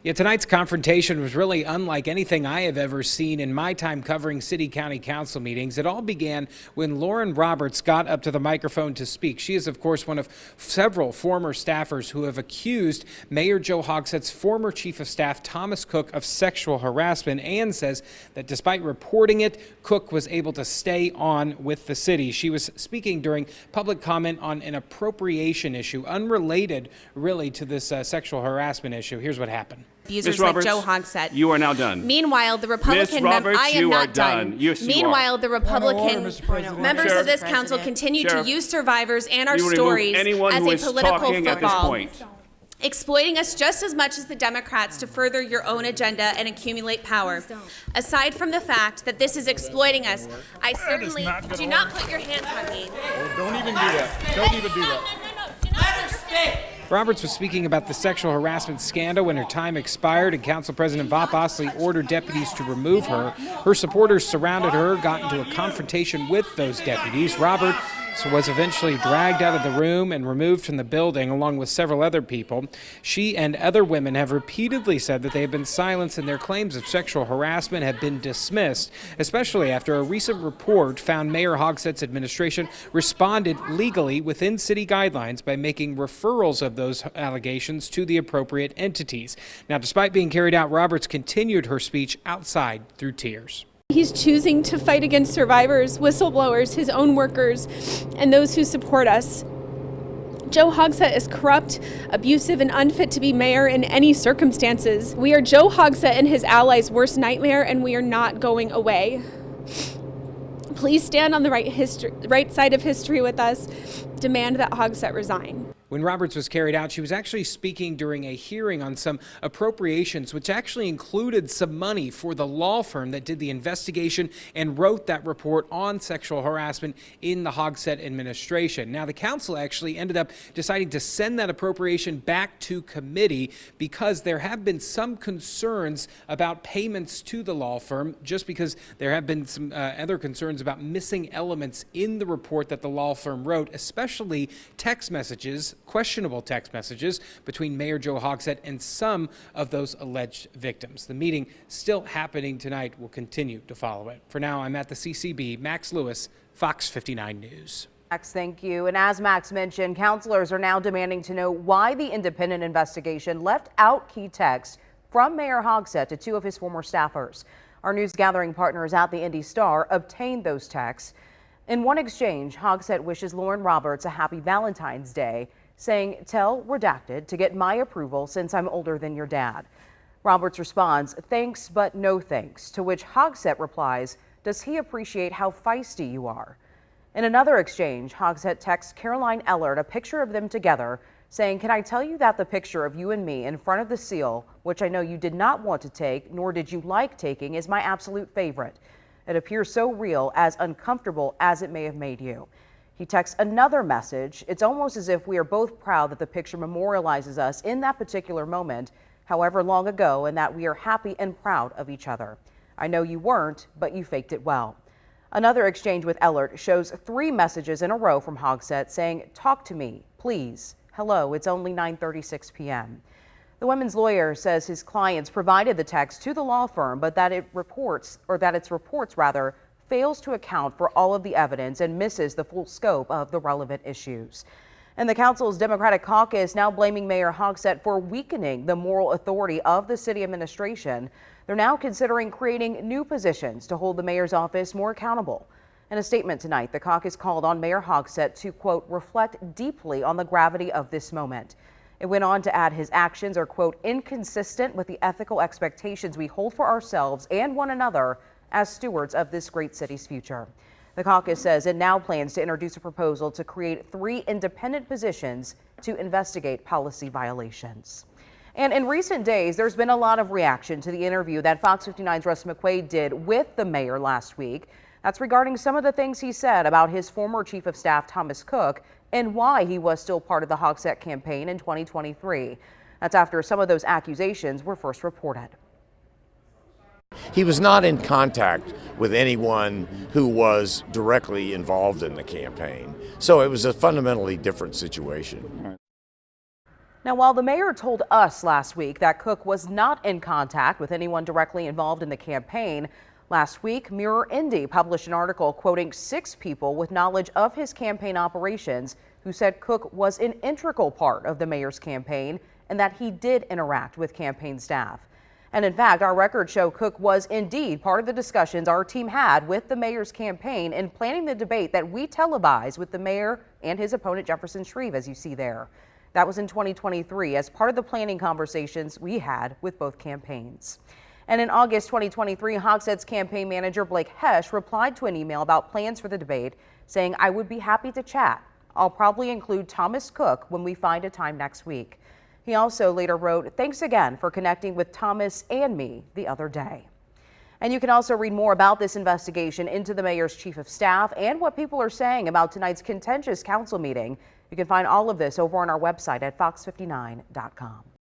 Yeah, tonight's confrontation was really unlike anything I have ever seen in my time covering city-county council meetings. It all began when Lauren Roberts got up to the microphone to speak. She is, of course, one of several former staffers who have accused Mayor Joe Hogsett's former chief of staff, Thomas Cook, of sexual harassment, and says that despite reporting it, Cook was able to stay on with the city. She was speaking during public comment on an appropriation issue, unrelated really to this sexual harassment issue. Here's what happened. Abusers like Joe Hogsett. You are now done. Meanwhile, the Republican Roberts, I am you not are done. Yes, you Meanwhile, are. the Republican members of this council continue to use survivors and our stories as a political football, exploiting us just as much as the Democrats to further your own agenda and accumulate power. Aside from the fact that this is exploiting us, I certainly do not put your hands on me. Don't even do that. Don't even do that. No. Let her speak. Roberts was speaking about the sexual harassment scandal when her time expired, and Council President Bob Osley ordered deputies to remove her. Her supporters surrounded her, got into a confrontation with those deputies. Roberts was eventually dragged out of the room and removed from the building along with several other people. She and other women have repeatedly said that they have been silenced and their claims of sexual harassment have been dismissed, especially after a recent report found Mayor Hogsett's administration responded legally within city guidelines by making referrals of those allegations to the appropriate entities. Now, despite being carried out, Roberts continued her speech outside through tears. He's choosing to fight against survivors, whistleblowers, his own workers, and those who support us. Joe Hogsett is corrupt, abusive, and unfit to be mayor in any circumstances. We are Joe Hogsett and his allies' worst nightmare, and we are not going away. Please stand on the right side of history with us. Demand that Hogsett resign. When Roberts was carried out, she was actually speaking during a hearing on some appropriations, which actually included some money for the law firm that did the investigation and wrote that report on sexual harassment in the Hogsett administration. Now, the council actually ended up deciding to send that appropriation back to committee because there have been some concerns about payments to the law firm, just because there have been some other concerns about missing elements in the report that the law firm wrote, especially text messages, questionable text messages between Mayor Joe Hogsett and some of those alleged victims. The meeting still happening tonight. We'll continue to follow it. For now, I'm at the CCB. Max Lewis, Fox 59 News. Max, thank you. And as Max mentioned, counselors are now demanding to know why the independent investigation left out key texts from Mayor Hogsett to two of his former staffers. Our news gathering partners at the Indy Star obtained those texts. In one exchange, Hogsett wishes Lauren Roberts a happy Valentine's Day, saying, "Tell redacted to get my approval since I'm older than your dad." Roberts responds, "Thanks, but no thanks," to which Hogsett replies, "Does he appreciate how feisty you are?" In another exchange, Hogsett texts Caroline Ellard a picture of them together, saying, "Can I tell you that the picture of you and me in front of the seal, which I know you did not want to take, nor did you like taking, is my absolute favorite. It appears so real, as uncomfortable as it may have made you." He texts another message. "It's almost as if we are both proud that the picture memorializes us in that particular moment, however long ago, and that we are happy and proud of each other. I know you weren't, but you faked it well." Another exchange with Ellard shows 3 messages in a row from Hogsett saying, "Talk to me, please. Hello, it's only 9:36 p.m. The women's lawyer says his clients provided the text to the law firm, but that its reports fails to account for all of the evidence and misses the full scope of the relevant issues. And the council's Democratic caucus now blaming Mayor Hogsett for weakening the moral authority of the city administration. They're now considering creating new positions to hold the mayor's office more accountable. In a statement tonight, the caucus called on Mayor Hogsett to, quote, reflect deeply on the gravity of this moment. It went on to add his actions are, quote, inconsistent with the ethical expectations we hold for ourselves and one another as stewards of this great city's future. The caucus says it now plans to introduce a proposal to create 3 independent positions to investigate policy violations. And in recent days, there's been a lot of reaction to the interview that Fox 59's Russ McQuaid did with the mayor last week. That's regarding some of the things he said about his former chief of staff, Thomas Cook, and why he was still part of the Hogsett campaign in 2023. That's after some of those accusations were first reported. He was not in contact with anyone who was directly involved in the campaign, so it was a fundamentally different situation. Now, while the mayor told us last week that Cook was not in contact with anyone directly involved in the campaign, last week Mirror Indy published an article quoting 6 people with knowledge of his campaign operations who said Cook was an integral part of the mayor's campaign and that he did interact with campaign staff. And in fact, our records show Cook was indeed part of the discussions our team had with the mayor's campaign in planning the debate that we televised with the mayor and his opponent Jefferson Shreve, as you see there. That was in 2023 as part of the planning conversations we had with both campaigns. And in August 2023, Hogsett's campaign manager Blake Hesh replied to an email about plans for the debate, saying, "I would be happy to chat. I'll probably include Thomas Cook when we find a time next week." He also later wrote, "Thanks again for connecting with Thomas and me the other day." And you can also read more about this investigation into the mayor's chief of staff and what people are saying about tonight's contentious council meeting. You can find all of this over on our website at fox59.com.